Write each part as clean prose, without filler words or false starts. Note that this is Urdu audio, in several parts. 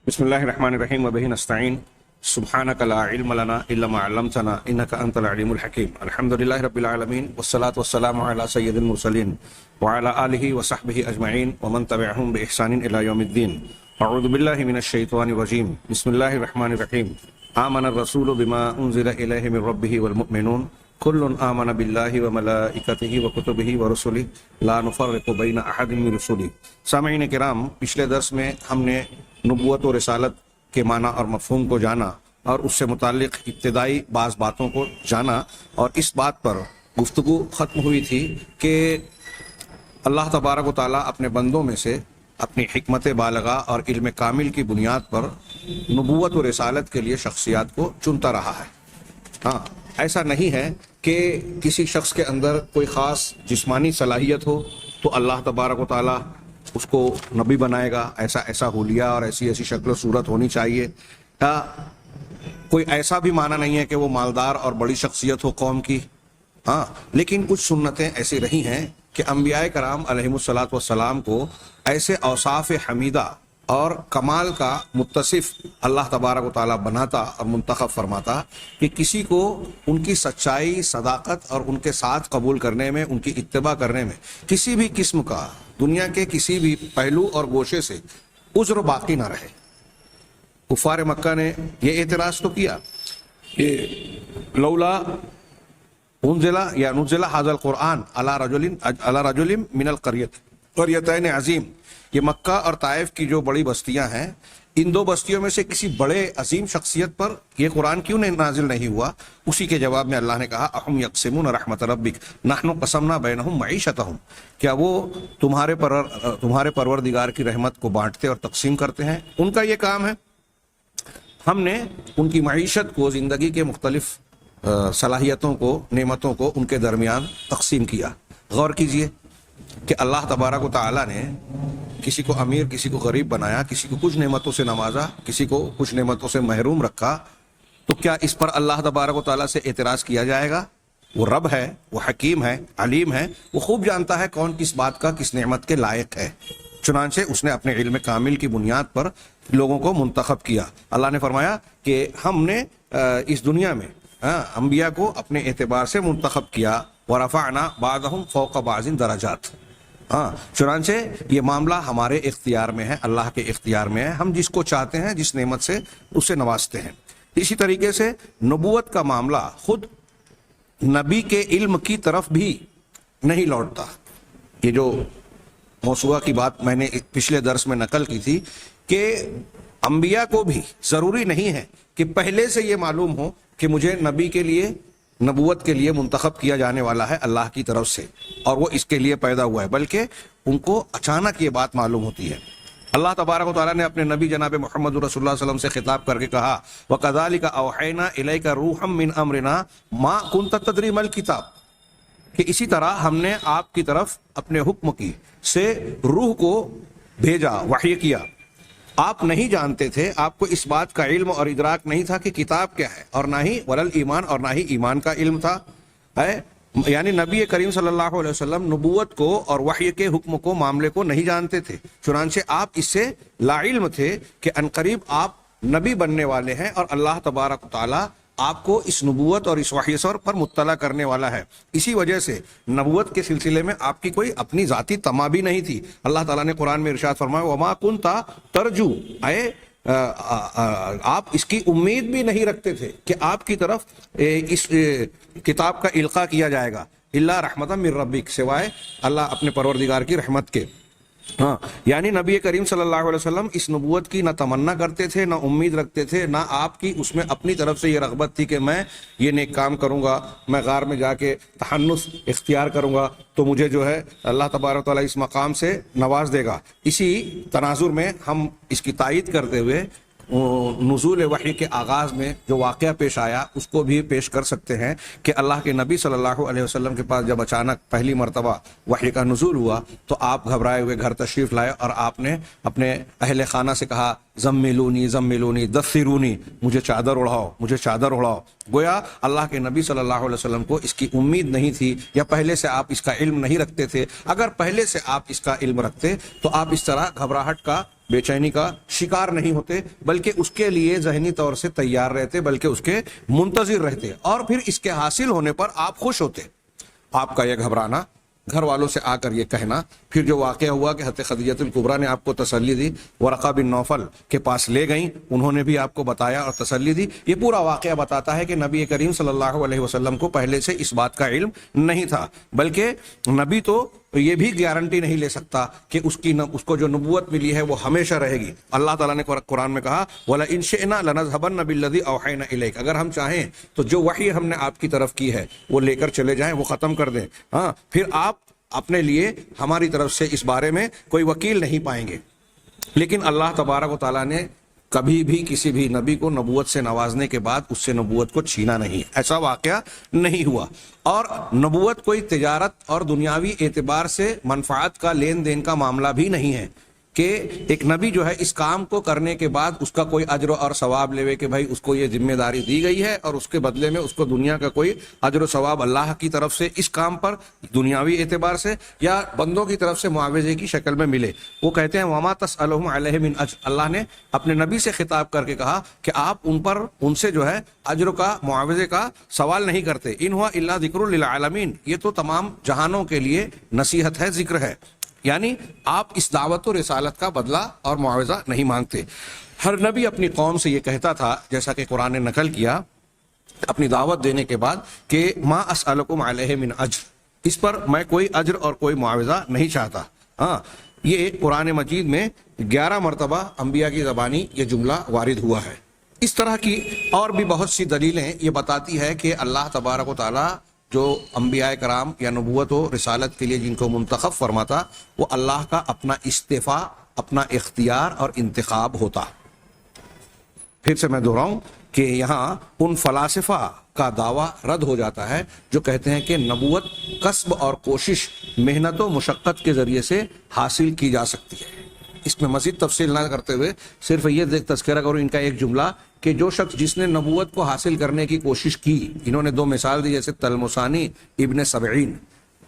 بسم اللہ الرحمن الرحیم وبہ نستعین سبحانک لا علم لنا الا ما علمتنا انک انت العلیم الحکیم الحمد للہ رب العالمین والصلاة والسلام علی سید المرسلین وعلی آلہ وصحبہ اجمعین ومن تبعہم بإحسان الی یوم الدین اعوذ باللہ من الشیطان الرجیم بسم اللہ الرحمن الرحیم آمن الرسول بما انزل الیہ من ربہ والمؤمنون کل آمن باللہ وملائکتہ وکتبہ ورسلہ لا نفرق بین احد من رسلہ۔ سامعین کرام، پچھلے درس میں ہم نے نبوت و رسالت کے معنی اور مفہوم کو جانا اور اس سے متعلق ابتدائی بعض باتوں کو جانا، اور اس بات پر گفتگو ختم ہوئی تھی کہ اللہ تبارک و تعالیٰ اپنے بندوں میں سے اپنی حکمت بالغہ اور علم کامل کی بنیاد پر نبوت و رسالت کے لیے شخصیات کو چنتا رہا ہے۔ ہاں، ایسا نہیں ہے کہ کسی شخص کے اندر کوئی خاص جسمانی صلاحیت ہو تو اللہ تبارک و تعالیٰ اس کو نبی بنائے گا، ایسا حلیہ اور ایسی شکل و صورت ہونی چاہیے۔ کوئی ایسا بھی معنی نہیں ہے کہ وہ مالدار اور بڑی شخصیت ہو قوم کی۔ ہاں، لیکن کچھ سنتیں ایسی رہی ہیں کہ انبیاء کرام علیہم الصلاۃ والسلام کو ایسے اوصاف حمیدہ اور کمال کا متصف اللہ تبارک و تعالیٰ بناتا اور منتخب فرماتا کہ کسی کو ان کی سچائی، صداقت اور ان کے ساتھ قبول کرنے میں، ان کی اتباع کرنے میں کسی بھی قسم کا دنیا کے کسی بھی پہلو اور گوشے سے عذر باقی نہ رہے۔ کفار مکہ نے یہ اعتراض تو کیا کہ لولا انزل هذا القرآن على رجل من القریتین عظیم۔ یہ مکہ اور طائف کی جو بڑی بستیاں ہیں، ان دو بستیوں میں سے کسی بڑے عظیم شخصیت پر یہ قرآن کیوں نازل نہیں ہوا؟ اسی کے جواب میں اللہ نے کہا اہم یقسمون رحمت ربک نحن قسمنا بینہم معیشتہم۔ کیا وہ تمہارے پروردگار کی رحمت کو بانٹتے اور تقسیم کرتے ہیں؟ ان کا یہ کام ہے۔ ہم نے ان کی معیشت کو، زندگی کے مختلف صلاحیتوں کو، نعمتوں کو ان کے درمیان تقسیم کیا۔ غور کیجئے کہ اللہ تبارک و تعالیٰ نے کسی کو امیر، کسی کو غریب بنایا، کسی کو کچھ نعمتوں سے نوازا، کسی کو کچھ نعمتوں سے محروم رکھا، تو کیا اس پر اللہ تبارک و تعالیٰ سے اعتراض کیا جائے گا؟ وہ رب ہے، وہ حکیم ہے، علیم ہے، وہ خوب جانتا ہے کون کس بات کا، کس نعمت کے لائق ہے۔ چنانچہ اس نے اپنے علم کامل کی بنیاد پر لوگوں کو منتخب کیا۔ اللہ نے فرمایا کہ ہم نے اس دنیا میں انبیاء کو اپنے اعتبار سے منتخب کیا، وَرَفَعْنَا بَعْضَهُمْ فَوْقَ بَعْضٍ دَرَجَاتٍ۔ چنانچہ یہ معاملہ ہمارے اختیار میں ہے، اللہ کے اختیار میں ہے، ہم جس کو چاہتے ہیں جس نعمت سے اسے نوازتے ہیں۔ اسی طریقے سے نبوت کا معاملہ خود نبی کے علم کی طرف بھی نہیں لوٹتا۔ یہ جو موضوع کی بات میں نے پچھلے درس میں نقل کی تھی کہ انبیاء کو بھی ضروری نہیں ہے کہ پہلے سے یہ معلوم ہو کہ مجھے نبی کے لیے، نبوت کے لیے منتخب کیا جانے والا ہے اللہ کی طرف سے اور وہ اس کے لیے پیدا ہوا ہے، بلکہ ان کو اچانک یہ بات معلوم ہوتی ہے۔ اللہ تبارک و تعالیٰ نے اپنے نبی جناب محمد رسول اللہ صلی اللہ علیہ وسلم سے خطاب کر کے کہا وَكَذَلِكَ أَوْحَيْنَا إِلَيْكَ رُوحًا مِّنْ أَمْرِنَا مَا كُنْتَ تَدْرِي مَا الْكِتَابُ، کہ اسی طرح ہم نے آپ کی طرف اپنے حکم کی سے روح کو بھیجا، وحی کیا۔ آپ نہیں جانتے تھے، آپ کو اس بات کا علم اور ادراک نہیں تھا کہ کتاب کیا ہے، اور نہ ہی ولل ایمان، اور نہ ہی ایمان کا علم تھا۔ یعنی نبی کریم صلی اللہ علیہ وسلم نبوت کو اور وحی کے حکم کو، معاملے کو نہیں جانتے تھے، چنانچہ آپ اس سے لا علم تھے کہ عنقریب آپ نبی بننے والے ہیں، اور اللہ تبارک و تعالیٰ آپ کو اس نبوت اور اس وحی پر مطلع کرنے والا ہے۔ اسی وجہ سے نبوت کے سلسلے میں آپ کی کوئی اپنی ذاتی طمع بھی نہیں تھی۔ اللہ تعالیٰ نے قرآن میں ارشاد فرمایا وَمَا كُنْتَ تَرْجُو، آپ اس کی امید بھی نہیں رکھتے تھے کہ آپ کی طرف اس کتاب کا القاء کیا جائے گا، الا رحمتا من ربک، سوائے اللہ اپنے پروردگار کی رحمت کے۔ ہاں، یعنی نبی کریم صلی اللہ علیہ وسلم اس نبوت کی نہ تمنا کرتے تھے، نہ امید رکھتے تھے، نہ آپ کی اس میں اپنی طرف سے یہ رغبت تھی کہ میں یہ نیک کام کروں گا، میں غار میں جا کے تحنث اختیار کروں گا تو مجھے جو ہے اللہ تبارک و تعالیٰ اس مقام سے نواز دے گا۔ اسی تناظر میں ہم اس کی تائید کرتے ہوئے نزول وحی کے آغاز میں جو واقعہ پیش آیا اس کو بھی پیش کر سکتے ہیں کہ اللہ کے نبی صلی اللہ علیہ وسلم کے پاس جب اچانک پہلی مرتبہ وحی کا نزول ہوا تو آپ گھبرائے ہوئے گھر تشریف لائے اور آپ نے اپنے اہل خانہ سے کہا زملونی زملونی دثرونی، مجھے چادر اڑاؤ، مجھے چادر اڑاؤ۔ گویا اللہ کے نبی صلی اللہ علیہ وسلم کو اس کی امید نہیں تھی، یا پہلے سے آپ اس کا علم نہیں رکھتے تھے۔ اگر پہلے سے آپ اس کا علم رکھتے تو آپ اس طرح گھبراہٹ کا بے چینی کا شکار نہیں ہوتے، بلکہ اس کے لیے ذہنی طور سے تیار رہتے، بلکہ اس کے منتظر رہتے، اور پھر اس کے حاصل ہونے پر آپ خوش ہوتے۔ آپ کا یہ گھبرانا، گھر والوں سے آ کر یہ کہنا، پھر جو واقعہ ہوا کہ حضرت خدیجہ الکبریٰ نے آپ کو تسلی دی، ورقہ بن نوفل کے پاس لے گئیں، انہوں نے بھی آپ کو بتایا اور تسلی دی، یہ پورا واقعہ بتاتا ہے کہ نبی کریم صلی اللہ علیہ وسلم کو پہلے سے اس بات کا علم نہیں تھا، بلکہ نبی تو یہ بھی گارنٹی نہیں لے سکتا کہ اس کو جو نبوت ملی ہے وہ ہمیشہ رہے گی۔ اللہ تعالیٰ نے قرآن میں کہا وَلَئِن شِئْنَا لَنَذْهَبَنَّ بِالَّذِي أَوْحَيْنَا إِلَيْكَ، اگر ہم چاہیں تو جو وحی ہم نے آپ کی طرف کی ہے وہ لے کر چلے جائیں، وہ ختم کر دیں، ہاں، پھر آپ اپنے لیے ہماری طرف سے اس بارے میں کوئی وکیل نہیں پائیں گے۔ لیکن اللہ تبارک و تعالیٰ نے کبھی بھی کسی بھی نبی کو نبوت سے نوازنے کے بعد اس سے نبوت کو چھینا نہیں، ایسا واقعہ نہیں ہوا۔ اور نبوت کوئی تجارت اور دنیاوی اعتبار سے منفعت کا لین دین کا معاملہ بھی نہیں ہے کہ ایک نبی جو ہے اس کام کو کرنے کے بعد اس کا کوئی اجر اور ثواب لے کہ بھائی اس کو یہ ذمہ داری دی گئی ہے اور اس کے بدلے میں اس کو دنیا کا کوئی اجر و ثواب اللہ کی طرف سے اس کام پر دنیاوی اعتبار سے یا بندوں کی طرف سے معاوضے کی شکل میں ملے۔ وہ کہتے ہیں وما تسألهم علیہ من اجر، اللہ نے اپنے نبی سے خطاب کر کے کہا کہ آپ ان سے جو ہے اجر کا معاوضے کا سوال نہیں کرتے، ان ہوا الا ذکر للعالمین، یہ تو تمام جہانوں کے لیے نصیحت ہے، ذکر ہے، یعنی آپ اس دعوت و رسالت کا بدلہ اور معاوضہ نہیں مانگتے۔ ہر نبی اپنی قوم سے یہ کہتا تھا، جیسا کہ قرآن نے نقل کیا اپنی دعوت دینے کے بعد، کہ ما اسألکم علیہ من اجر، اس پر میں کوئی اجر اور کوئی معاوضہ نہیں چاہتا۔ ہاں، یہ قرآن مجید میں 11 مرتبہ انبیاء کی زبانی یہ جملہ وارد ہوا ہے۔ اس طرح کی اور بھی بہت سی دلیلیں یہ بتاتی ہے کہ اللہ تبارک و تعالیٰ جو انبیاء کرام یا نبوت و رسالت کے لیے جن کو منتخب فرماتا، وہ اللہ کا اپنا استعفیٰ، اپنا اختیار اور انتخاب ہوتا۔ پھر سے میں دہراؤں کہ یہاں ان فلاسفہ کا دعویٰ رد ہو جاتا ہے جو کہتے ہیں کہ نبوت کسب اور کوشش، محنت و مشقت کے ذریعے سے حاصل کی جا سکتی ہے۔ اس میں مزید تفصیل نہ کرتے ہوئے صرف یہ تذکرہ کروں ان کا ایک جملہ کہ جو شخص جس نے نبوت کو حاصل کرنے کی کوشش کی، انہوں نے 2 مثال دی، جیسے تلمسانی، ابن سبعین،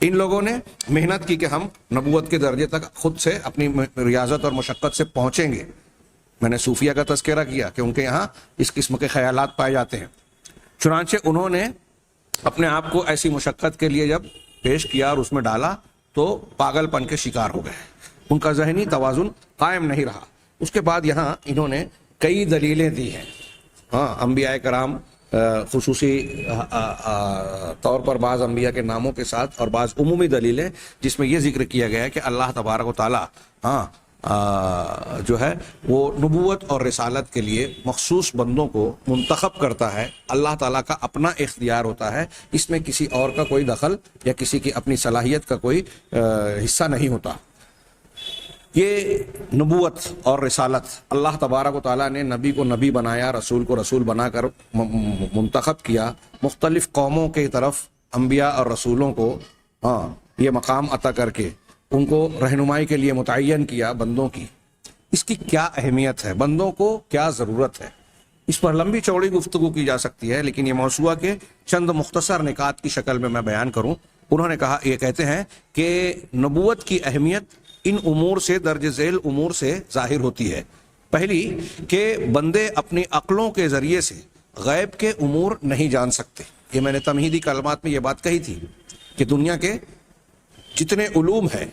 ان لوگوں نے محنت کی کہ ہم نبوت کے درجے تک خود سے اپنی ریاضت اور مشقت سے پہنچیں گے۔ میں نے صوفیہ کا تذکرہ کیا کہ ان کے یہاں اس قسم کے خیالات پائے جاتے ہیں، چنانچہ انہوں نے اپنے آپ کو ایسی مشقت کے لیے جب پیش کیا اور اس میں ڈالا تو پاگل پن کے شکار ہو گئے، ان کا ذہنی توازن قائم نہیں رہا۔ اس کے بعد یہاں انہوں نے کئی دلیلیں دی ہیں، ہاں، انبیاء کرام خصوصی طور پر بعض انبیاء کے ناموں کے ساتھ اور بعض عمومی دلیلیں جس میں یہ ذکر کیا گیا ہے کہ اللہ تبارک و تعالیٰ جو ہے وہ نبوت اور رسالت کے لیے مخصوص بندوں کو منتخب کرتا ہے، اللہ تعالیٰ کا اپنا اختیار ہوتا ہے، اس میں کسی اور کا کوئی دخل یا کسی کی اپنی صلاحیت کا کوئی حصہ نہیں ہوتا۔ یہ نبوت اور رسالت، اللہ تبارک و تعالیٰ نے نبی کو نبی بنایا، رسول کو رسول بنا کر منتخب کیا، مختلف قوموں کی طرف انبیاء اور رسولوں کو یہ مقام عطا کر کے ان کو رہنمائی کے لیے متعین کیا بندوں کی۔ اس کی کیا اہمیت ہے، بندوں کو کیا ضرورت ہے، اس پر لمبی چوڑی گفتگو کی جا سکتی ہے، لیکن یہ موضوع کے چند مختصر نکات کی شکل میں بیان کروں۔ انہوں نے کہا، یہ کہتے ہیں کہ نبوت کی اہمیت ان امور سے، درج ذیل امور سے ظاہر ہوتی ہے۔ پہلی کہ بندے اپنی عقلوں کے ذریعے سے غیب کے امور نہیں جان سکتے۔ یہ میں نے تمہیدی کلمات میں یہ بات کہی تھی کہ دنیا کے جتنے علوم ہیں،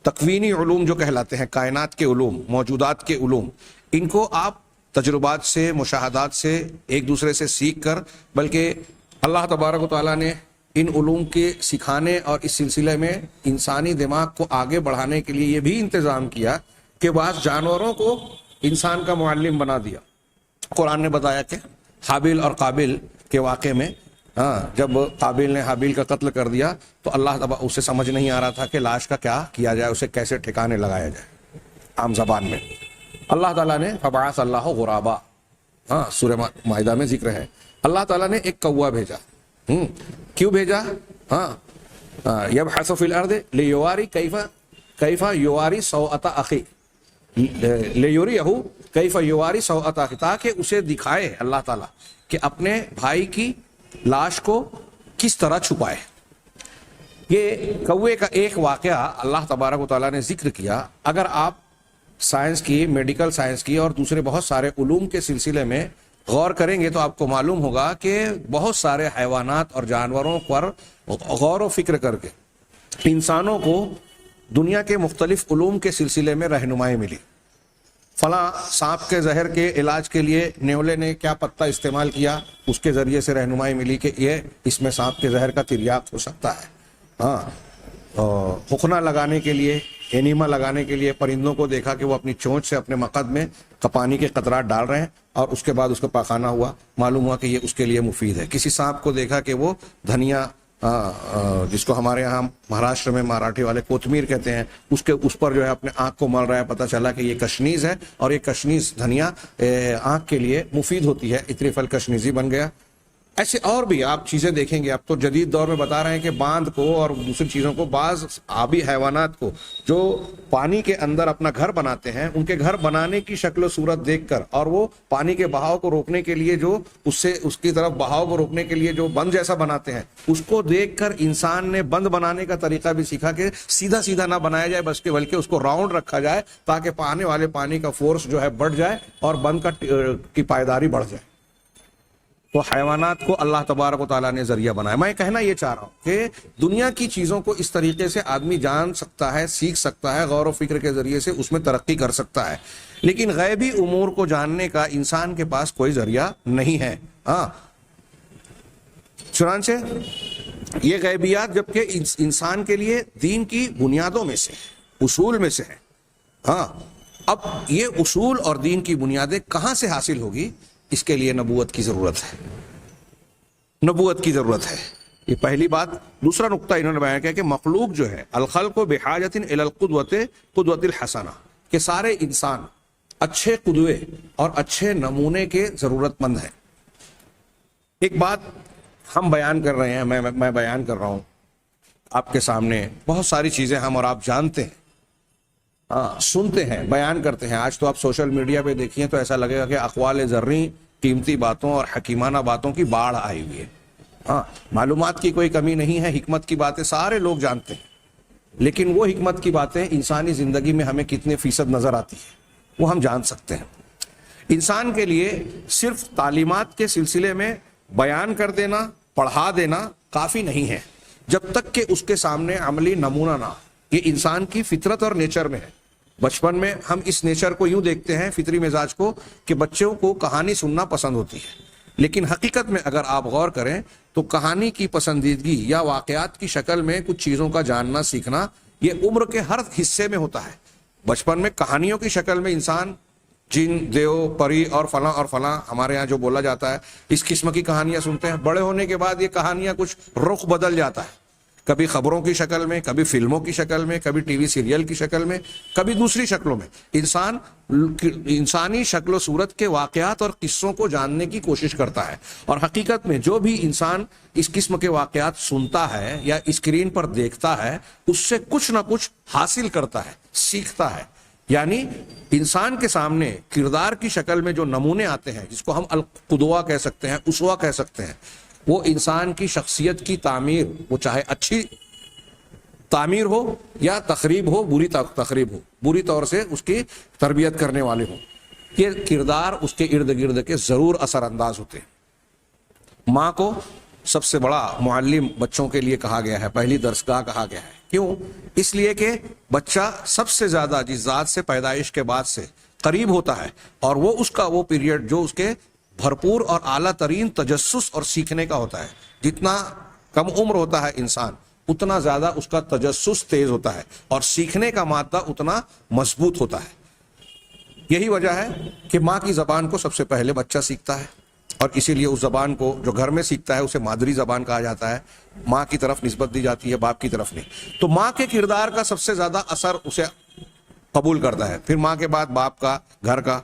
تکوینی علوم جو کہلاتے ہیں، کائنات کے علوم، موجودات کے علوم، ان کو آپ تجربات سے، مشاہدات سے، ایک دوسرے سے سیکھ کر، بلکہ اللہ تبارک و تعالیٰ نے ان علوم کے سکھانے اور اس سلسلے میں انسانی دماغ کو آگے بڑھانے کے لیے یہ بھی انتظام کیا کہ بعض جانوروں کو انسان کا معلم بنا دیا۔ قرآن نے بتایا کہ حابیل اور قابل کے واقعے میں جب قابل نے حابیل کا قتل کر دیا تو اللہ اسے سمجھ نہیں آ رہا تھا کہ لاش کا کیا کیا جائے، اسے کیسے ٹھکانے لگایا جائے عام زبان میں۔ اللہ تعالیٰ نے فبعث اللہ غرابا، سورہ مائدہ میں ذکر ہے، اللہ تعالیٰ نے ایک کوہ بھیجا۔ کیوں بھیجا؟ یبحث فی الارض لیواری کیف یواری سوءۃ اخی، لیوریہ کیف یواری سوءۃ اخی، تاکہ اسے دکھائے اللہ تعالیٰ کہ اپنے بھائی کی لاش کو کس طرح چھپائے۔ یہ کوے کا ایک واقعہ اللہ تبارک و تعالیٰ نے ذکر کیا۔ اگر آپ سائنس کی، میڈیکل سائنس کی اور دوسرے بہت سارے علوم کے سلسلے میں غور کریں گے تو آپ کو معلوم ہوگا کہ بہت سارے حیوانات اور جانوروں پر غور و فکر کر کے انسانوں کو دنیا کے مختلف علوم کے سلسلے میں رہنمائی ملی. فلاں سانپ کے زہر کے علاج کے لیے نیولے نے کیا پتا استعمال کیا، اس کے ذریعے سے رہنمائی ملی کہ یہ اس میں سانپ کے زہر کا تریاق ہو سکتا ہے. ہاں، حقنہ لگانے کے لیے، اینیما لگانے کے لیے پرندوں کو دیکھا کہ وہ اپنی چونچ سے اپنے مقد میں پانی کے قطرات ڈال رہے ہیں اور اس کے بعد اس کا پاخانہ ہوا، معلوم ہوا کہ یہ اس کے لیے مفید ہے. کسی سانپ کو دیکھا کہ وہ دھنیا، جس کو ہمارے یہاں مہاراشٹر میں مراٹھی والے کوتمیر کہتے ہیں، اس پر جو ہے اپنے آنکھ کو مل رہا ہے، پتہ چلا کہ یہ کشنیز ہے اور یہ کشنیز دھنیا آنکھ کے لیے مفید ہوتی ہے، اتری پھل کشنیزی بن گیا. ایسے اور بھی آپ چیزیں دیکھیں گے. اب تو جدید دور میں بتا رہے ہیں کہ باندھ کو اور دوسری چیزوں کو، بعض آبی حیوانات کو جو پانی کے اندر اپنا گھر بناتے ہیں، ان کے گھر بنانے کی شکل و صورت دیکھ کر اور وہ پانی کے بہاؤ کو روکنے کے لیے جو اس کی طرف بہاؤ کو روکنے کے لیے جو بند جیسا بناتے ہیں، اس کو دیکھ کر انسان نے بند بنانے کا طریقہ بھی سیکھا کہ سیدھا سیدھا نہ بنایا جائے بلکہ اس کو راؤنڈ رکھا جائے تاکہ آنے والے پانی کا فورس جو ہے بڑھ جائے اور بند کی پائیداری بڑھ جائے. تو حیوانات کو اللہ تبارک و تعالیٰ نے ذریعہ بنایا. میں کہنا یہ چاہ رہا ہوں کہ دنیا کی چیزوں کو اس طریقے سے آدمی جان سکتا ہے، سیکھ سکتا ہے، غور و فکر کے ذریعے سے اس میں ترقی کر سکتا ہے، لیکن غیبی امور کو جاننے کا انسان کے پاس کوئی ذریعہ نہیں ہے. ہاں، چنانچہ یہ غیبیات جبکہ انسان کے لیے دین کی بنیادوں میں سے، اصول میں سے ہے. ہاں، اب یہ اصول اور دین کی بنیادیں کہاں سے حاصل ہوگی؟ اس کے لیے نبوت کی ضرورت ہے. نبوت کی ضرورت ہے، یہ پہلی بات. دوسرا نقطہ انہوں نے بیان کیا کہ مخلوق جو ہے الخلق بحاجت الی القدوۃ الحسنہ، کہ سارے انسان اچھے قدوے اور اچھے نمونے کے ضرورت مند ہیں. ایک بات ہم بیان کر رہے ہیں، میں بیان کر رہا ہوں آپ کے سامنے، بہت ساری چیزیں ہم اور آپ جانتے ہیں، سنتے ہیں، بیان کرتے ہیں. آج تو آپ سوشل میڈیا پہ دیکھیے تو ایسا لگے گا کہ اقوال زرعی، قیمتی باتوں اور حکیمانہ باتوں کی باڑھ آئی ہوئی ہے. ہاں، معلومات کی کوئی کمی نہیں ہے، حکمت کی باتیں سارے لوگ جانتے ہیں، لیکن وہ حکمت کی باتیں انسانی زندگی میں ہمیں کتنے فیصد نظر آتی ہے وہ ہم جان سکتے ہیں. انسان کے لیے صرف تعلیمات کے سلسلے میں بیان کر دینا، پڑھا دینا کافی نہیں ہے جب تک کہ اس کے سامنے عملی نمونہ نہ. یہ انسان کی فطرت اور نیچر میں ہے. بچپن میں ہم اس نیچر کو یوں دیکھتے ہیں، فطری مزاج کو، کہ بچوں کو کہانی سننا پسند ہوتی ہے، لیکن حقیقت میں اگر آپ غور کریں تو کہانی کی پسندیدگی یا واقعات کی شکل میں کچھ چیزوں کا جاننا سیکھنا یہ عمر کے ہر حصے میں ہوتا ہے. بچپن میں کہانیوں کی شکل میں انسان جن، دیو، پری اور فلاں ہمارے ہاں جو بولا جاتا ہے، اس قسم کی کہانیاں سنتے ہیں. بڑے ہونے کے بعد یہ کہانیاں کچھ رخ بدل جاتا ہے، کبھی خبروں کی شکل میں، کبھی فلموں کی شکل میں، کبھی ٹی وی سیریل کی شکل میں، کبھی دوسری شکلوں میں. انسانی شکل و صورت کے واقعات اور قصوں کو جاننے کی کوشش کرتا ہے، اور حقیقت میں جو بھی انسان اس قسم کے واقعات سنتا ہے یا اسکرین پر دیکھتا ہے، اس سے کچھ نہ کچھ حاصل کرتا ہے، سیکھتا ہے. یعنی انسان کے سامنے کردار کی شکل میں جو نمونے آتے ہیں، جس کو ہم القدوہ کہہ سکتے ہیں، اسوہ کہہ سکتے ہیں، وہ انسان کی شخصیت کی تعمیر، وہ چاہے اچھی تعمیر ہو یا تخریب ہو، بری تخریب ہو، بری طور سے اس کی تربیت کرنے والے ہوں، یہ کردار اس کے ارد گرد کے ضرور اثر انداز ہوتے ہیں. ماں کو سب سے بڑا معلم بچوں کے لیے کہا گیا ہے، پہلی درسگاہ کہا گیا ہے. کیوں؟ اس لیے کہ بچہ سب سے زیادہ جس ذات سے پیدائش کے بعد سے قریب ہوتا ہے، اور وہ اس کا وہ پیریڈ جو اس کے بھرپور اور اعلیٰ ترین تجسس اور سیکھنے کا ہوتا ہے. جتنا کم عمر ہوتا ہے انسان، اتنا زیادہ اس کا تجسس تیز ہوتا ہے اور سیکھنے کا مادہ اتنا مضبوط ہوتا ہے. یہی وجہ ہے کہ ماں کی زبان کو سب سے پہلے بچہ سیکھتا ہے، اور اسی لیے اس زبان کو جو گھر میں سیکھتا ہے اسے مادری زبان کہا جاتا ہے. ماں کی طرف نسبت دی جاتی ہے، باپ کی طرف نہیں. تو ماں کے کردار کا سب سے زیادہ اثر اسے قبول کرتا ہے، پھر ماں کے بعد باپ کا، گھر کا.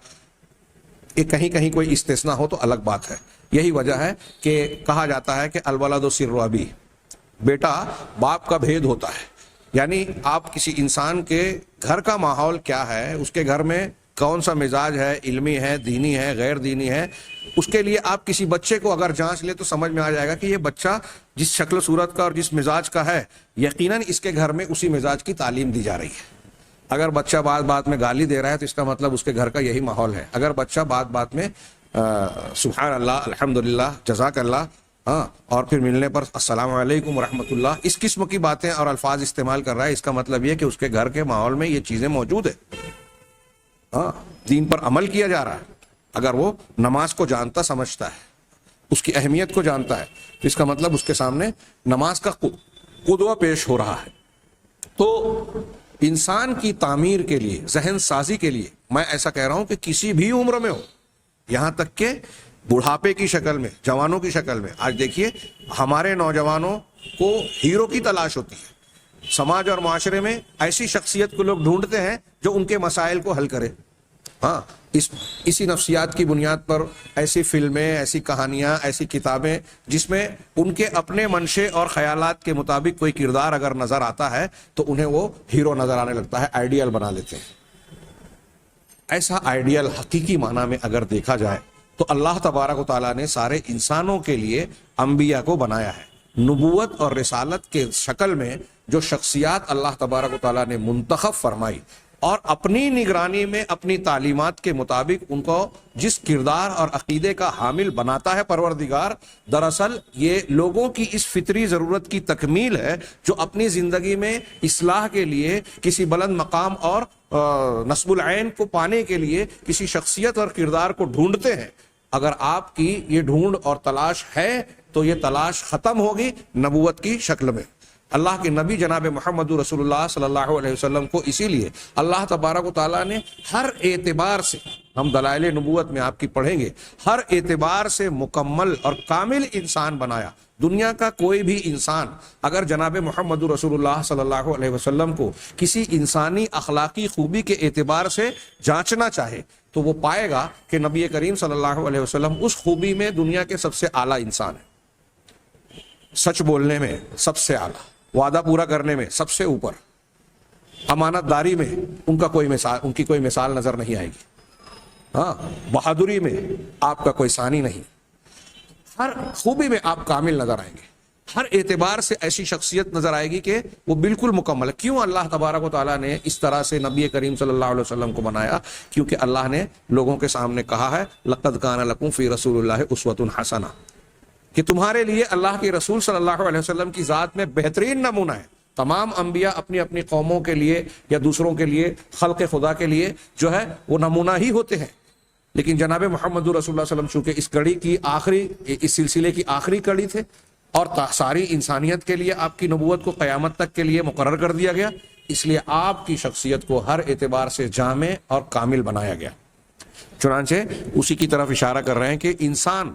یہ کہیں کوئی استثناء ہو تو الگ بات ہے. یہی وجہ ہے کہ کہا جاتا ہے کہ الولد سر ابی، بیٹا باپ کا بھید ہوتا ہے. یعنی آپ کسی انسان کے گھر کا ماحول کیا ہے، اس کے گھر میں کون سا مزاج ہے، علمی ہے، دینی ہے، غیر دینی ہے، اس کے لیے آپ کسی بچے کو اگر جانچ لیں تو سمجھ میں آ جائے گا کہ یہ بچہ جس شکل صورت کا اور جس مزاج کا ہے، یقیناً اس کے گھر میں اسی مزاج کی تعلیم دی جا رہی ہے. اگر بچہ بات بات میں گالی دے رہا ہے تو اس کا مطلب اس کے گھر کا یہی ماحول ہے. اگر بچہ بات بات میں سبحان اللہ, الحمدللہ, جزاک اللہ, ہاں, اور پھر ملنے پر السلام علیکم ورحمۃ اللہ, اس قسم کی باتیں اور الفاظ استعمال کر رہا ہے, اس کا مطلب یہ کہ اس کے گھر کے ماحول میں یہ چیزیں موجود ہے, ہاں, دین پر عمل کیا جا رہا ہے. اگر وہ نماز کو جانتا سمجھتا ہے, اس کی اہمیت کو جانتا ہے, تو اس کا مطلب اس کے سامنے نماز کا قدوہ پیش ہو رہا ہے. تو انسان کی تعمیر کے لیے, ذہن سازی کے لیے, میں ایسا کہہ رہا ہوں کہ کسی بھی عمر میں ہو, یہاں تک کہ بڑھاپے کی شکل میں, جوانوں کی شکل میں. آج دیکھیے ہمارے نوجوانوں کو ہیرو کی تلاش ہوتی ہے. سماج اور معاشرے میں ایسی شخصیت کو لوگ ڈھونڈتے ہیں جو ان کے مسائل کو حل کرے. ہاں, اسی نفسیات کی بنیاد پر ایسی فلمیں, ایسی کہانیاں, ایسی کتابیں جس میں ان کے اپنے منشے اور خیالات کے مطابق کوئی کردار اگر نظر آتا ہے تو انہیں وہ ہیرو نظر آنے لگتا ہے, آئیڈیل بنا لیتے ہیں. ایسا آئیڈیل حقیقی معنی میں اگر دیکھا جائے تو اللہ تبارک و تعالیٰ نے سارے انسانوں کے لیے انبیاء کو بنایا ہے. نبوت اور رسالت کے شکل میں جو شخصیات اللہ تبارک و تعالیٰ نے منتخب فرمائی اور اپنی نگرانی میں اپنی تعلیمات کے مطابق ان کو جس کردار اور عقیدے کا حامل بناتا ہے پروردگار, دراصل یہ لوگوں کی اس فطری ضرورت کی تکمیل ہے جو اپنی زندگی میں اصلاح کے لیے, کسی بلند مقام اور نصب العین کو پانے کے لیے کسی شخصیت اور کردار کو ڈھونڈتے ہیں. اگر آپ کی یہ ڈھونڈ اور تلاش ہے تو یہ تلاش ختم ہوگی نبوت کی شکل میں. اللہ کے نبی جناب محمد رسول اللہ صلی اللہ علیہ وسلم کو اسی لیے اللہ تبارک و تعالیٰ نے ہر اعتبار سے, ہم دلائل نبوت میں آپ کی پڑھیں گے, ہر اعتبار سے مکمل اور کامل انسان بنایا. دنیا کا کوئی بھی انسان اگر جناب محمد رسول اللہ صلی اللہ علیہ وسلم کو کسی انسانی اخلاقی خوبی کے اعتبار سے جانچنا چاہے تو وہ پائے گا کہ نبی کریم صلی اللہ علیہ وسلم اس خوبی میں دنیا کے سب سے اعلیٰ انسان ہے. سچ بولنے میں سب سے اعلیٰ, وعدہ پورا کرنے میں سب سے اوپر, امانت داری میں ان کی کوئی مثال نظر نہیں آئے گی. ہاں, بہادری میں آپ کا کوئی ثانی نہیں. ہر خوبی میں آپ کامل نظر آئیں گے, ہر اعتبار سے ایسی شخصیت نظر آئے گی کہ وہ بالکل مکمل ہے. کیوں اللہ تبارک و تعالیٰ نے اس طرح سے نبی کریم صلی اللہ علیہ وسلم کو بنایا؟ کیونکہ اللہ نے لوگوں کے سامنے کہا ہے لقد کان لکم فی رسول اللہ اسوۃ حسنہ, کہ تمہارے لیے اللہ کے رسول صلی اللہ علیہ وسلم کی ذات میں بہترین نمونہ ہے. تمام انبیاء اپنی اپنی قوموں کے لیے یا دوسروں کے لیے, خلق خدا کے لیے جو ہے وہ نمونہ ہی ہوتے ہیں. لیکن جناب محمد رسول اللہ صلی اللہ علیہ وسلم چونکہ اس کڑی کی آخری, اس سلسلے کی آخری کڑی تھے اور ساری انسانیت کے لیے آپ کی نبوت کو قیامت تک کے لیے مقرر کر دیا گیا, اس لیے آپ کی شخصیت کو ہر اعتبار سے جامع اور کامل بنایا گیا. چنانچہ اسی کی طرف اشارہ کر رہے ہیں کہ انسان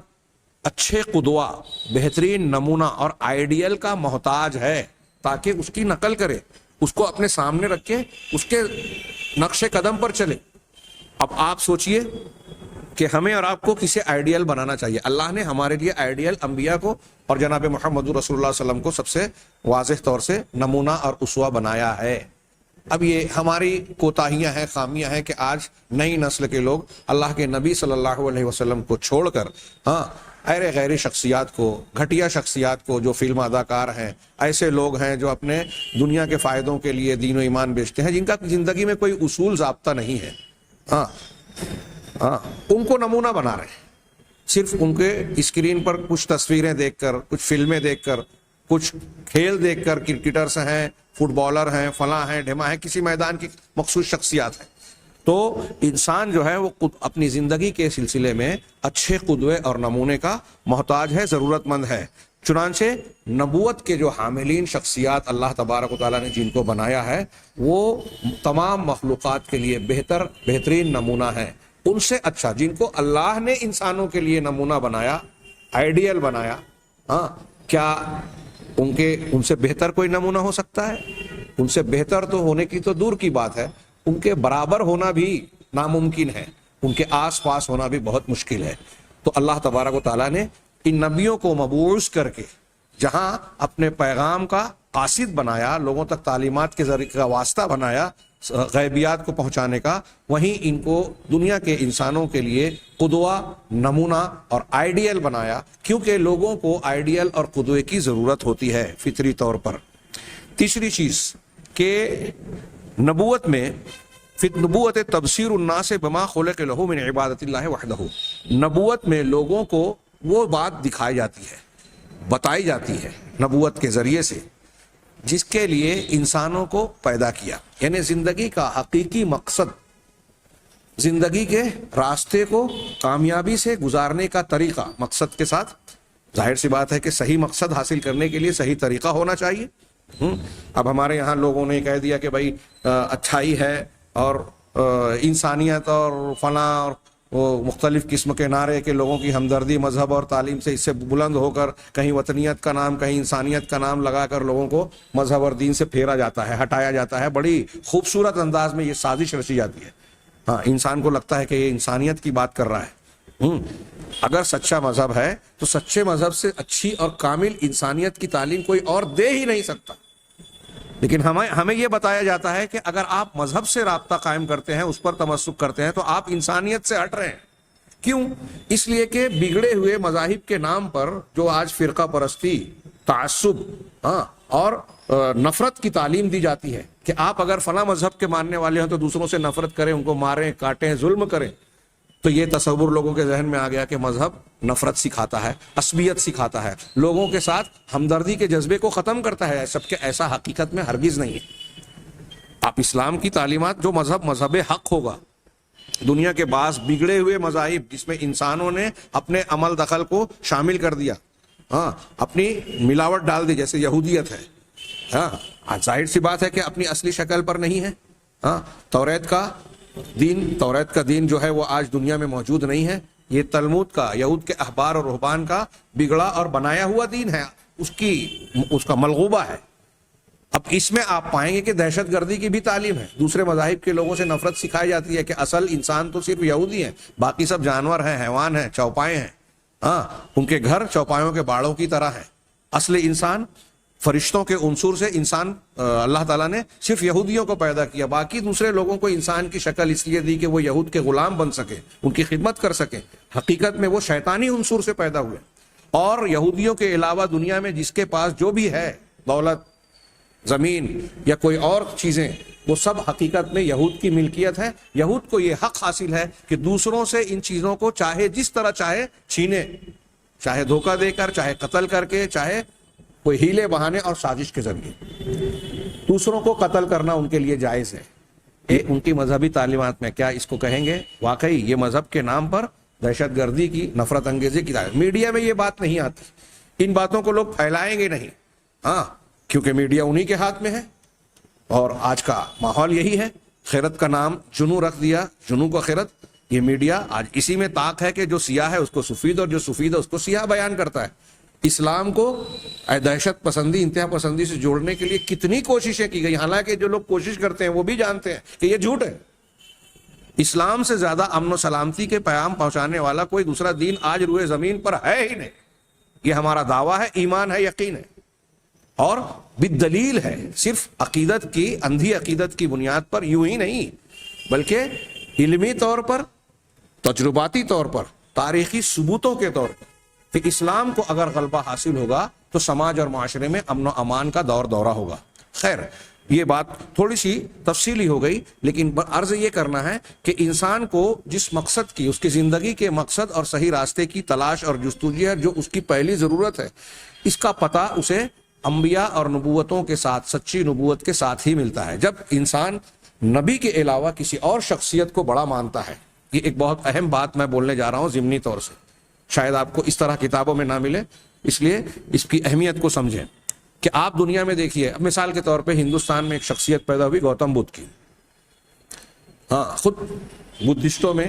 اچھے قدوہ, بہترین نمونہ اور آئیڈیل کا محتاج ہے تاکہ اس کی نقل کرے, اس کو اپنے سامنے رکھے, اس کے نقش قدم پر چلے. اب آپ سوچئے کہ ہمیں اور آپ کو کسے آئیڈیل بنانا چاہیے. اللہ نے ہمارے لیے آئیڈیل انبیاء کو اور جناب محمد رسول اللہ صلی اللہ علیہ وسلم کو سب سے واضح طور سے نمونہ اور اسوہ بنایا ہے. اب یہ ہماری کوتاہیاں ہیں, خامیاں ہیں کہ آج نئی نسل کے لوگ اللہ کے نبی صلی اللہ علیہ وسلم کو چھوڑ کر غیر شخصیات کو, گھٹیا شخصیات کو, جو فلم اداکار ہیں, ایسے لوگ ہیں جو اپنے دنیا کے فائدوں کے لیے دین و ایمان بیچتے ہیں, جن کا زندگی میں کوئی اصول ضابطہ نہیں ہے, ان کو نمونہ بنا رہے ہیں. صرف ان کے اسکرین پر کچھ تصویریں دیکھ کر, کچھ فلمیں دیکھ کر, کچھ کھیل دیکھ کر, کرکٹرز ہیں, فٹ بالر ہیں, فلاں ہیں, ڈھما ہیں, کسی میدان کی مخصوص شخصیات ہیں. تو انسان جو ہے وہ اپنی زندگی کے سلسلے میں اچھے قدوے اور نمونے کا محتاج ہے, ضرورت مند ہے. چنانچہ نبوت کے جو حاملین شخصیات اللہ تبارک و تعالیٰ نے جن کو بنایا ہے وہ تمام مخلوقات کے لیے بہترین نمونہ ہے. ان سے اچھا جن کو اللہ نے انسانوں کے لیے نمونہ بنایا, آئیڈیل بنایا, کیا ان سے بہتر کوئی نمونہ ہو سکتا ہے؟ ان سے بہتر تو ہونے کی تو دور کی بات ہے, ان کے برابر ہونا بھی ناممکن ہے, ان کے آس پاس ہونا بھی بہت مشکل ہے. تو اللہ تبارک و تعالیٰ نے ان نبیوں کو مبعوث کر کے جہاں اپنے پیغام کا قاصد بنایا, لوگوں تک تعلیمات کے ذریعے کا واسطہ بنایا, غیبیات کو پہنچانے کا, وہیں ان کو دنیا کے انسانوں کے لیے قدوہ, نمونہ اور آئیڈیل بنایا, کیونکہ لوگوں کو آئیڈیل اور قدوے کی ضرورت ہوتی ہے فطری طور پر. تیسری چیز کہ نبوت میں فی نبوت تبصیر الناس بما خلق لہ من عبادت اللہ وحدہ، نبوت میں لوگوں کو وہ بات دکھائی جاتی ہے، بتائی جاتی ہے نبوت کے ذریعے سے جس کے لیے انسانوں کو پیدا کیا، یعنی زندگی کا حقیقی مقصد، زندگی کے راستے کو کامیابی سے گزارنے کا طریقہ، مقصد کے ساتھ ظاہر سی بات ہے کہ صحیح مقصد حاصل کرنے کے لیے صحیح طریقہ ہونا چاہیے۔ اب ہمارے یہاں لوگوں نے کہہ دیا کہ بھائی اچھائی ہے اور انسانیت اور فلاں اور وہ مختلف قسم کے نعرے کہ لوگوں کی ہمدردی مذہب اور تعلیم سے اس سے بلند ہو کر کہیں وطنیت کا نام کہیں انسانیت کا نام لگا کر لوگوں کو مذہب اور دین سے پھیرا جاتا ہے، ہٹایا جاتا ہے، بڑی خوبصورت انداز میں یہ سازش رچی جاتی ہے۔ ہاں، انسان کو لگتا ہے کہ یہ انسانیت کی بات کر رہا ہے۔ اگر سچا مذہب ہے تو سچے مذہب سے اچھی اور کامل انسانیت کی تعلیم کوئی اور دے ہی نہیں سکتا، لیکن ہمیں یہ بتایا جاتا ہے کہ اگر آپ مذہب سے رابطہ قائم کرتے ہیں، اس پر تمسک کرتے ہیں، تو آپ انسانیت سے ہٹ رہے ہیں۔ کیوں؟ اس لیے کہ بگڑے ہوئے مذاہب کے نام پر جو آج فرقہ پرستی، تعصب اور نفرت کی تعلیم دی جاتی ہے کہ آپ اگر فلاں مذہب کے ماننے والے ہیں تو دوسروں سے نفرت کریں، ان کو ماریں، کاٹیں، ظلم کریں، تو یہ تصور لوگوں کے ذہن میں آ گیا کہ مذہب نفرت سکھاتا ہے، عصبیت سکھاتا ہے، لوگوں کے ساتھ ہمدردی کے جذبے کو ختم کرتا ہے، سب کے ایسا حقیقت میں ہرگز نہیں ہے۔ آپ اسلام کی تعلیمات، جو مذہب حق ہوگا، دنیا کے بعض بگڑے ہوئے مذاہب جس میں انسانوں نے اپنے عمل دخل کو شامل کر دیا، اپنی ملاوٹ ڈال دی، جیسے یہودیت ہے، ظاہر سی بات ہے کہ اپنی اصلی شکل پر نہیں ہے۔ توریت کا دین جو ہے وہ آج دنیا میں موجود نہیں ہے، یہ تلمود کا، یہود کے احبار اور رہبان کا بگڑا اور بنایا ہوا دین ہے، اس کا ملغوبہ ہے۔ اب اس میں آپ پائیں گے کہ دہشت گردی کی بھی تعلیم ہے، دوسرے مذاہب کے لوگوں سے نفرت سکھائی جاتی ہے کہ اصل انسان تو صرف یہودی ہیں، باقی سب جانور ہیں، حیوان ہیں، چوپائے ہیں، ان کے گھر چوپایوں کے باڑوں کی طرح ہیں۔ اصل انسان فرشتوں کے عنصر سے انسان اللہ تعالیٰ نے صرف یہودیوں کو پیدا کیا، باقی دوسرے لوگوں کو انسان کی شکل اس لیے دی کہ وہ یہود کے غلام بن سکیں، ان کی خدمت کر سکیں، حقیقت میں وہ شیطانی عنصر سے پیدا ہوئے۔ اور یہودیوں کے علاوہ دنیا میں جس کے پاس جو بھی ہے، دولت، زمین یا کوئی اور چیزیں، وہ سب حقیقت میں یہود کی ملکیت ہے۔ یہود کو یہ حق حاصل ہے کہ دوسروں سے ان چیزوں کو چاہے جس طرح چاہے چھینے، چاہے دھوکہ دے کر، چاہے قتل کر کے، چاہے کوئی ہیلے بہانے اور سازش کے ذریعے دوسروں کو قتل کرنا ان کے لیے جائز ہے۔ ان کی مذہبی تعلیمات میں کیا اس کو کہیں گے واقعی یہ مذہب کے نام پر دہشت گردی کی، نفرت انگیزی کی تعلیم؟ میڈیا میں یہ بات نہیں آتی، ان باتوں کو لوگ پھیلائیں گے نہیں، کیونکہ میڈیا انہی کے ہاتھ میں ہے، اور آج کا ماحول یہی ہے۔ خیرت کا نام جنو رکھ دیا، جنو کو خیرت، یہ میڈیا آج اسی میں طاق ہے کہ جو سیاہ ہے اس کو سفید اور جو سفید ہے اس کو سیاہ بیان کرتا ہے۔ اسلام کو دہشت پسندی، انتہا پسندی سے جوڑنے کے لیے کتنی کوششیں کی گئی، حالانکہ جو لوگ کوشش کرتے ہیں وہ بھی جانتے ہیں کہ یہ جھوٹ ہے۔ اسلام سے زیادہ امن و سلامتی کے پیغام پہنچانے والا کوئی دوسرا دین آج روئے زمین پر ہے ہی نہیں۔ یہ ہمارا دعویٰ ہے، ایمان ہے، یقین ہے، اور بالدلیل ہے، صرف عقیدت کی، اندھی عقیدت کی بنیاد پر یوں ہی نہیں، بلکہ علمی طور پر، تجرباتی طور پر، تاریخی ثبوتوں کے طور پر کہ اسلام کو اگر غلبہ حاصل ہوگا تو سماج اور معاشرے میں امن و امان کا دور دورہ ہوگا۔ خیر، یہ بات تھوڑی سی تفصیلی ہو گئی، لیکن عرض یہ کرنا ہے کہ انسان کو جس مقصد کی، اس کی زندگی کے مقصد اور صحیح راستے کی تلاش اور جستجو ہے، جو اس کی پہلی ضرورت ہے، اس کا پتہ اسے انبیاء اور نبوتوں کے ساتھ، سچی نبوت کے ساتھ ہی ملتا ہے۔ جب انسان نبی کے علاوہ کسی اور شخصیت کو بڑا مانتا ہے، یہ ایک بہت اہم بات میں بولنے جا رہا ہوں ضمنی طور سے، شاید آپ کو اس طرح کتابوں میں نہ ملے، اس لیے اس کی اہمیت کو سمجھیں کہ آپ دنیا میں دیکھیے، اب مثال کے طور پہ ہندوستان میں ایک شخصیت پیدا ہوئی گوتم بدھ کی، خود بدھسٹوں میں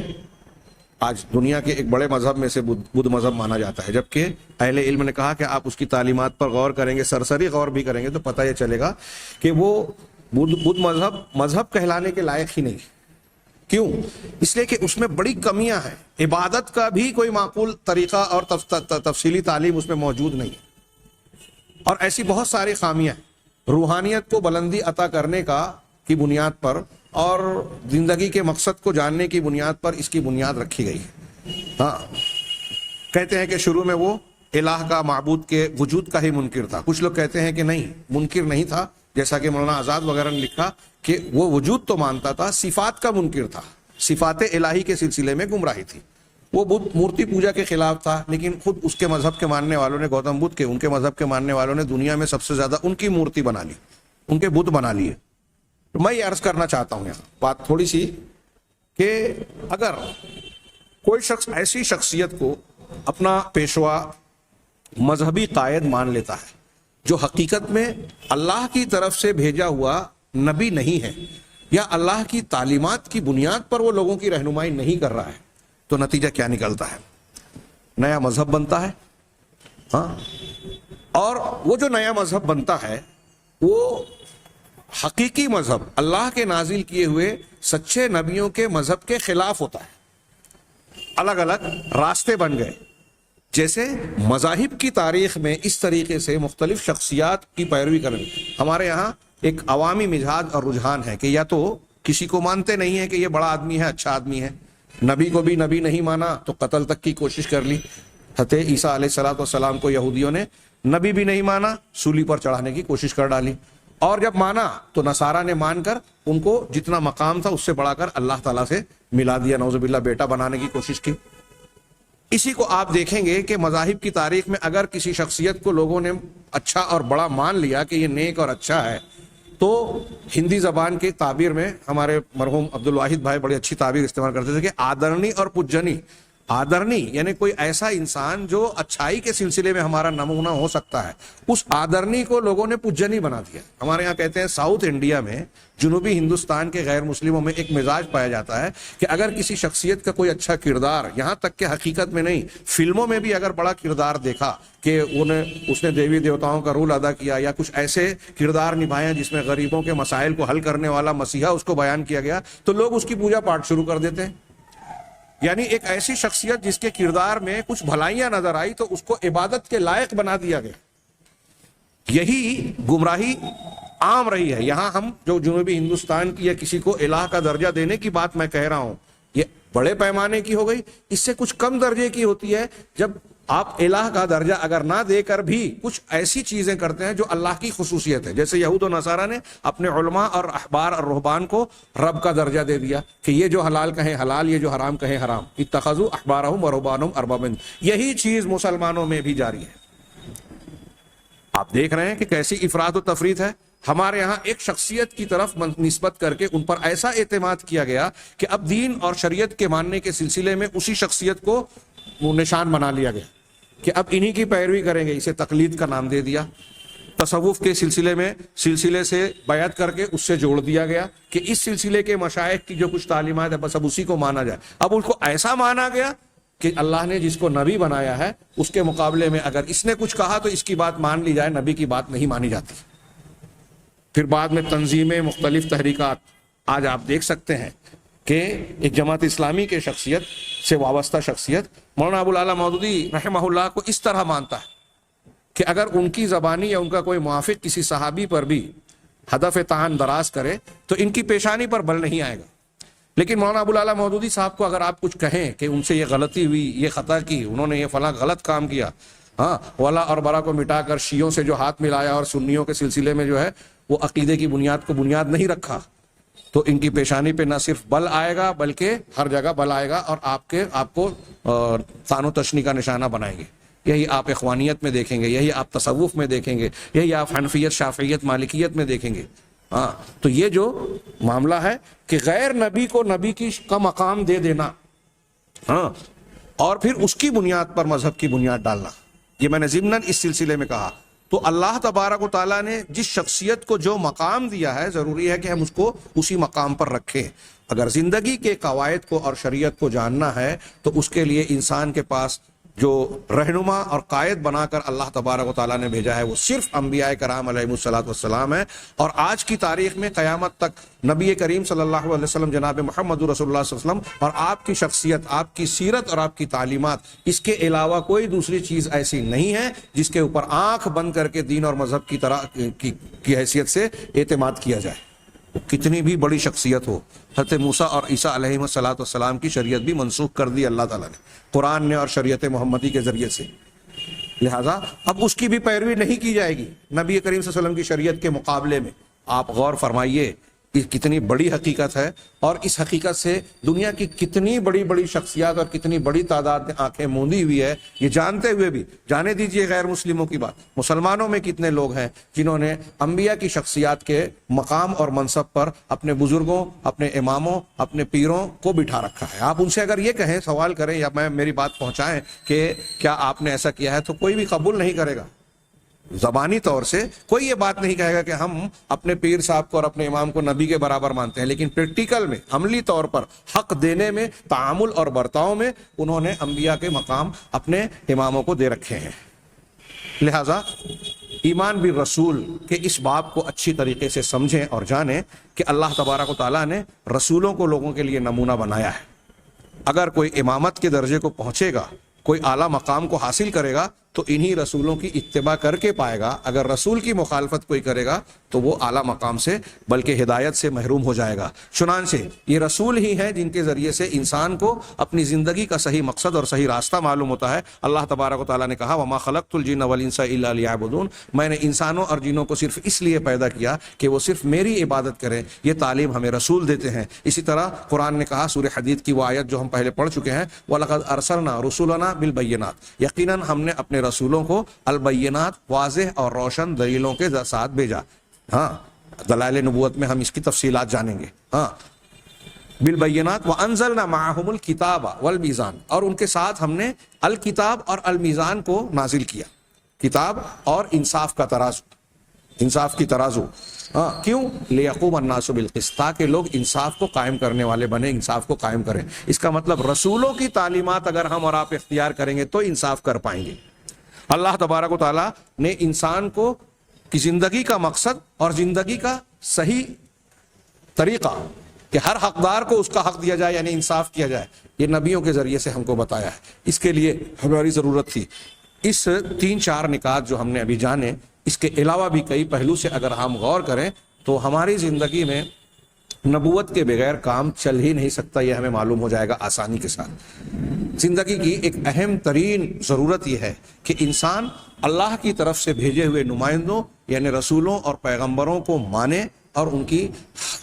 آج دنیا کے ایک بڑے مذہب میں سے بدھ مذہب مانا جاتا ہے، جبکہ اہل علم نے کہا کہ آپ اس کی تعلیمات پر غور کریں گے، سرسری غور بھی کریں گے تو پتہ یہ چلے گا کہ وہ بدھ مذہب کہلانے کے لائق ہی نہیں۔ کیوں؟ اس لیے کہ اس میں بڑی کمیاں ہیں، عبادت کا بھی کوئی معقول طریقہ اور تفصیلی تعلیم اس میں موجود نہیں ہے، اور ایسی بہت ساری خامیاں ہیں۔ روحانیت کو بلندی عطا کرنے کی بنیاد پر اور زندگی کے مقصد کو جاننے کی بنیاد پر اس کی بنیاد رکھی گئی ہے۔ کہتے ہیں کہ شروع میں وہ الہ کا، معبود کے وجود کا ہی منکر تھا، کچھ لوگ کہتے ہیں کہ نہیں، منکر نہیں تھا، جیسا کہ مولانا آزاد وغیرہ نے لکھا کہ وہ وجود تو مانتا تھا، صفات کا منکر تھا، صفات الہی کے سلسلے میں گمراہی تھی. وہ بدھ مورتی پوجا کے خلاف تھا، لیکن خود اس کے مذہب کے ماننے والوں نے، گوتم بدھ کے، ان کے مذہب کے ماننے والوں نے دنیا میں سب سے زیادہ ان کی مورتی بنا لی، ان کے بت بنا لیے. تو میں یہ عرض کرنا چاہتا ہوں یہاں بات تھوڑی سی کہ اگر کوئی شخص ایسی شخصیت کو اپنا پیشوا مذہبی قائد مان لیتا ہے جو حقیقت میں اللہ کی طرف سے بھیجا ہوا نبی نہیں ہے، یا اللہ کی تعلیمات کی بنیاد پر وہ لوگوں کی رہنمائی نہیں کر رہا ہے، تو نتیجہ کیا نکلتا ہے؟ نیا مذہب بنتا ہے. ہاں، اور وہ جو نیا مذہب بنتا ہے وہ حقیقی مذہب، اللہ کے نازل کیے ہوئے سچے نبیوں کے مذہب کے خلاف ہوتا ہے. الگ الگ راستے بن گئے. جیسے مذاہب کی تاریخ میں اس طریقے سے مختلف شخصیات کی پیروی کریں. ہمارے یہاں ایک عوامی مزاج اور رجحان ہے کہ یا تو کسی کو مانتے نہیں ہے کہ یہ بڑا آدمی ہے، اچھا آدمی ہے، نبی کو بھی نبی نہیں مانا تو قتل تک کی کوشش کر لی. حضرت عیسیٰ علیہ السلام کو یہودیوں نے نبی بھی نہیں مانا، سولی پر چڑھانے کی کوشش کر ڈالی، اور جب مانا تو نصارہ نے مان کر ان کو جتنا مقام تھا اس سے بڑھا کر اللہ تعالیٰ سے ملا دیا، نعوذ باللہ بیٹا بنانے کی کوشش کی. اسی کو آپ دیکھیں گے کہ مذاہب کی تاریخ میں اگر کسی شخصیت کو لوگوں نے اچھا اور بڑا مان لیا کہ یہ نیک اور اچھا ہے، تو ہندی زبان کے تعبیر میں ہمارے مرحوم عبد الواحد بھائی بڑی اچھی تعبیر استعمال کرتے تھے کہ آدرنی اور پجنی. آدرنی یعنی کوئی ایسا انسان جو اچھائی کے سلسلے میں ہمارا نمونہ ہو سکتا ہے، اس آدرنی کو لوگوں نے پجنی بنا دیا. ہمارے یہاں کہتے ہیں ساؤتھ انڈیا میں، جنوبی ہندوستان کے غیر مسلموں میں ایک مزاج پایا جاتا ہے کہ اگر کسی شخصیت کا کوئی اچھا کردار، یہاں تک کہ حقیقت میں نہیں، فلموں میں بھی اگر بڑا کردار دیکھا کہ اس نے دیوی دیوتاؤں کا رول ادا کیا یا کچھ ایسے کردار نبھائے جس میں غریبوں کے مسائل کو حل کرنے والا مسیحا اس کو بیان کیا گیا، تو لوگ اس کی پوجا پاٹ شروع کر دیتے ہیں. یعنی ایک ایسی شخصیت جس کے کردار میں کچھ بھلائیاں نظر آئی تو اس کو عبادت کے لائق بنا دیا گیا. یہی گمراہی عام رہی ہے. یہاں ہم جو جنوبی ہندوستان کی یا کسی کو الہ کا درجہ دینے کی بات میں کہہ رہا ہوں، یہ بڑے پیمانے کی ہو گئی. اس سے کچھ کم درجے کی ہوتی ہے جب آپ الہ کا درجہ اگر نہ دے کر بھی کچھ ایسی چیزیں کرتے ہیں جو اللہ کی خصوصیت ہے. جیسے یہود و نصارہ نے اپنے علماء اور احبار اور رہبان کو رب کا درجہ دے دیا کہ یہ جو حلال کہیں حلال، یہ جو حرام کہیں حرام. اتخذوا احبارهم ورهبانهم اربابا. یہی چیز مسلمانوں میں بھی جاری ہے. آپ دیکھ رہے ہیں کہ کیسی افراط و تفریط ہے. ہمارے یہاں ایک شخصیت کی طرف نسبت کر کے ان پر ایسا اعتماد کیا گیا کہ اب دین اور شریعت کے ماننے کے سلسلے میں اسی شخصیت کو نشان بنا لیا گیا کہ اب انہی کی پیروی کریں گے. اسے تقلید کا نام دے دیا. تصوف کے سلسلے سے بیعت کر کے اس سے جوڑ دیا گیا کہ اس سلسلے کے مشائخ کی جو کچھ تعلیمات ہے بس اب اسی کو مانا جائے. اب اس کو ایسا مانا گیا کہ اللہ نے جس کو نبی بنایا ہے اس کے مقابلے میں اگر اس نے کچھ کہا تو اس کی بات مان لی جائے، نبی کی بات نہیں مانی جاتی. پھر بعد میں تنظیمیں، مختلف تحریکات. آج آپ دیکھ سکتے ہیں کہ ایک جماعت اسلامی کے شخصیت سے وابستہ شخصیت مولانا ابو الاعلیٰ مودودی رحمہ اللہ کو اس طرح مانتا ہے کہ اگر ان کی زبانی یا ان کا کوئی موافق کسی صحابی پر بھی ہدف طعن دراز کرے تو ان کی پیشانی پر بل نہیں آئے گا. لیکن مولانا ابو الاعلیٰ مودودی صاحب کو اگر آپ کچھ کہیں کہ ان سے یہ غلطی ہوئی، یہ خطا کی، انہوں نے یہ فلاں غلط کام کیا، ہاں، ولا اور برا کو مٹا کر شیعوں سے جو ہاتھ ملایا اور سنیوں کے سلسلے میں جو ہے وہ عقیدے کی بنیاد کو بنیاد نہیں رکھا، تو ان کی پیشانی پہ نہ صرف بل آئے گا بلکہ ہر جگہ بل آئے گا اور آپ کو طعن و تشنیع کا نشانہ بنائیں گے. یہی آپ اخوانیت میں دیکھیں گے، یہی آپ تصوف میں دیکھیں گے، یہی آپ حنفیت، شافعیت، مالکیت میں دیکھیں گے. ہاں، تو یہ جو معاملہ ہے کہ غیر نبی کو نبی کا مقام دے دینا، ہاں، اور پھر اس کی بنیاد پر مذہب کی بنیاد ڈالنا، یہ میں نے ضمناً اس سلسلے میں کہا. تو اللہ تبارک و تعالیٰ نے جس شخصیت کو جو مقام دیا ہے ضروری ہے کہ ہم اس کو اسی مقام پر رکھیں. اگر زندگی کے قواعد کو اور شریعت کو جاننا ہے تو اس کے لیے انسان کے پاس جو رہنما اور قائد بنا کر اللہ تبارک و تعالیٰ نے بھیجا ہے وہ صرف انبیاء کرام علیہ الصلوۃ والسلام ہے. اور آج کی تاریخ میں قیامت تک نبی کریم صلی اللہ علیہ وسلم جناب محمد رسول اللہ صلی اللہ علیہ وسلم اور آپ کی شخصیت، آپ کی سیرت اور آپ کی تعلیمات، اس کے علاوہ کوئی دوسری چیز ایسی نہیں ہے جس کے اوپر آنکھ بند کر کے دین اور مذہب کی طرح کی حیثیت سے اعتماد کیا جائے. کتنی بھی بڑی شخصیت ہو. حضرت موسیٰ اور عیسیٰ علیہ السلام کی شریعت بھی منسوخ کر دی اللہ تعالیٰ نے قرآن نے اور شریعت محمدی کے ذریعے سے. لہذا اب اس کی بھی پیروی نہیں کی جائے گی نبی کریم صلی اللہ علیہ وسلم کی شریعت کے مقابلے میں. آپ غور فرمائیے یہ کتنی بڑی حقیقت ہے، اور اس حقیقت سے دنیا کی کتنی بڑی بڑی شخصیات اور کتنی بڑی تعداد میں آنکھیں موندی ہوئی ہے، یہ جانتے ہوئے بھی۔ جانے دیجئے غیر مسلموں کی بات، مسلمانوں میں کتنے لوگ ہیں جنہوں نے انبیاء کی شخصیات کے مقام اور منصب پر اپنے بزرگوں، اپنے اماموں، اپنے پیروں کو بٹھا رکھا ہے۔ آپ ان سے اگر یہ کہیں، سوال کریں یا میری بات پہنچائیں کہ کیا آپ نے ایسا کیا ہے، تو کوئی بھی قبول نہیں کرے گا۔ زبانی طور سے کوئی یہ بات نہیں کہے گا کہ ہم اپنے پیر صاحب کو اور اپنے امام کو نبی کے برابر مانتے ہیں، لیکن پریکٹیکل میں، عملی طور پر حق دینے میں، تعامل اور برتاؤ میں انہوں نے انبیاء کے مقام اپنے اماموں کو دے رکھے ہیں۔ لہذا ایمان بالرسول کے اس باب کو اچھی طریقے سے سمجھیں اور جانیں کہ اللہ تبارک و تعالیٰ نے رسولوں کو لوگوں کے لیے نمونہ بنایا ہے۔ اگر کوئی امامت کے درجے کو پہنچے گا، کوئی اعلیٰ مقام کو حاصل کرے گا، تو انہی رسولوں کی اتباع کر کے پائے گا۔ اگر رسول کی مخالفت کوئی کرے گا تو وہ اعلیٰ مقام سے بلکہ ہدایت سے محروم ہو جائے گا۔ چنانچہ یہ رسول ہی ہیں جن کے ذریعے سے انسان کو اپنی زندگی کا صحیح مقصد اور صحیح راستہ معلوم ہوتا ہے۔ اللہ تبارک و تعالیٰ نے کہا وَمَا خَلَقْتُ الْجِنَّ وَالْإِنسَ إِلَّا لِيَعْبُدُونَ، میں نے انسانوں اور جنوں کو صرف اس لیے پیدا کیا کہ وہ صرف میری عبادت کریں۔ یہ تعلیم ہمیں رسول دیتے ہیں۔ اسی طرح قرآن نے کہا، سورہ حدید کی وہ آیت جو ہم پہلے پڑھ چکے ہیں، وَلَقَدْ أَرْسَلْنَا رُسُلَنَا بِالْبَيِّنَاتِ، یقیناً ہم نے اپنے رسولوں کو البینات، واضح اور روشن دلیلوں کے ساتھ بھیجا۔ ہاں، دلائل نبوت میں ہم اس کی تفصیلات جانیں گے۔ ہاں، بالبینات وانزلنا معهم الکتاب والمیزان، اور ان کے ساتھ ہم نے الکتاب اور المیزان کو نازل کیا۔ کتاب اور انصاف کا ترازو، انصاف کی ترازو۔ ہاں، کیوں؟ لیقوم الناس بالقسط، تاکہ لوگ انصاف کو قائم کرنے والے بنے، انصاف کو قائم کریں۔ اس کا مطلب رسولوں کی تعلیمات اگر ہم اور آپ اختیار کریں گے تو انصاف کر پائیں گے۔ اللہ تبارک و تعالیٰ نے انسان کو کی زندگی کا مقصد اور زندگی کا صحیح طریقہ کہ ہر حقدار کو اس کا حق دیا جائے، یعنی انصاف کیا جائے، یہ نبیوں کے ذریعے سے ہم کو بتایا ہے۔ اس کے لیے ہماری ضرورت تھی۔ اس 3-4 نکات جو ہم نے ابھی جانے، اس کے علاوہ بھی کئی پہلو سے اگر ہم غور کریں تو ہماری زندگی میں نبوت کے بغیر کام چل ہی نہیں سکتا، یہ ہمیں معلوم ہو جائے گا آسانی کے ساتھ۔ زندگی کی ایک اہم ترین ضرورت یہ ہے کہ انسان اللہ کی طرف سے بھیجے ہوئے نمائندوں یعنی رسولوں اور پیغمبروں کو مانے اور ان کی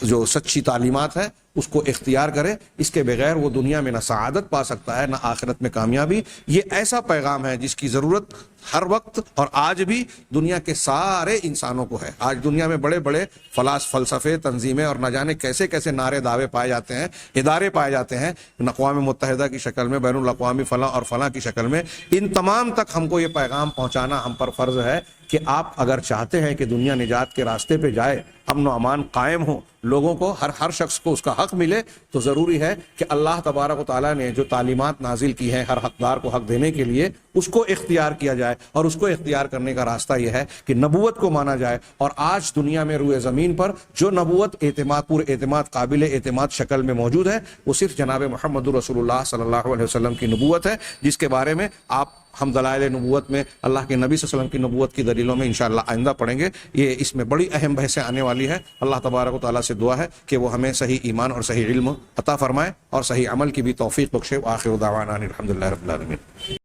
جو سچی تعلیمات ہے اس کو اختیار کرے۔ اس کے بغیر وہ دنیا میں نہ سعادت پا سکتا ہے، نہ آخرت میں کامیابی۔ یہ ایسا پیغام ہے جس کی ضرورت ہر وقت اور آج بھی دنیا کے سارے انسانوں کو ہے۔ آج دنیا میں بڑے بڑے فلسفے، تنظیمیں اور نہ جانے کیسے کیسے نعرے دعوے پائے جاتے ہیں، ادارے پائے جاتے ہیں، اقوام متحدہ کی شکل میں، بین الاقوامی فلاں اور فلاں کی شکل میں۔ ان تمام تک ہم کو یہ پیغام پہنچانا ہم پر فرض ہے کہ آپ اگر چاہتے ہیں کہ دنیا نجات کے راستے پہ جائے، امن و امان قائم ہو، لوگوں کو ہر شخص کو اس کا حق ملے، تو ضروری ہے کہ اللہ تبارک و تعالیٰ نے جو تعلیمات نازل کی ہیں ہر حقدار کو حق دینے کے لیے، اس کو اختیار کیا جائے۔ اور اس کو اختیار کرنے کا راستہ یہ ہے کہ نبوت کو مانا جائے۔ اور آج دنیا میں روئے زمین پر جو نبوت پور اعتماد، قابل اعتماد شکل میں موجود ہے، وہ صرف جناب محمد رسول اللہ صلی اللہ علیہ وسلم کی نبوت ہے، جس کے بارے میں ہم دلائل نبوت میں اللہ کے نبی صلی اللہ علیہ وسلم کی نبوت کی دلیلوں میں انشاءاللہ آئندہ پڑھیں گے۔ یہ اس میں بڑی اہم بحثیں آنے والی ہے۔ اللہ تبارک و تعالیٰ سے دعا ہے کہ وہ ہمیں صحیح ایمان اور صحیح علم عطا فرمائے اور صحیح عمل کی بھی توفیق بخشے۔ وآخر دعوانا الحمدللہ رب العالمین۔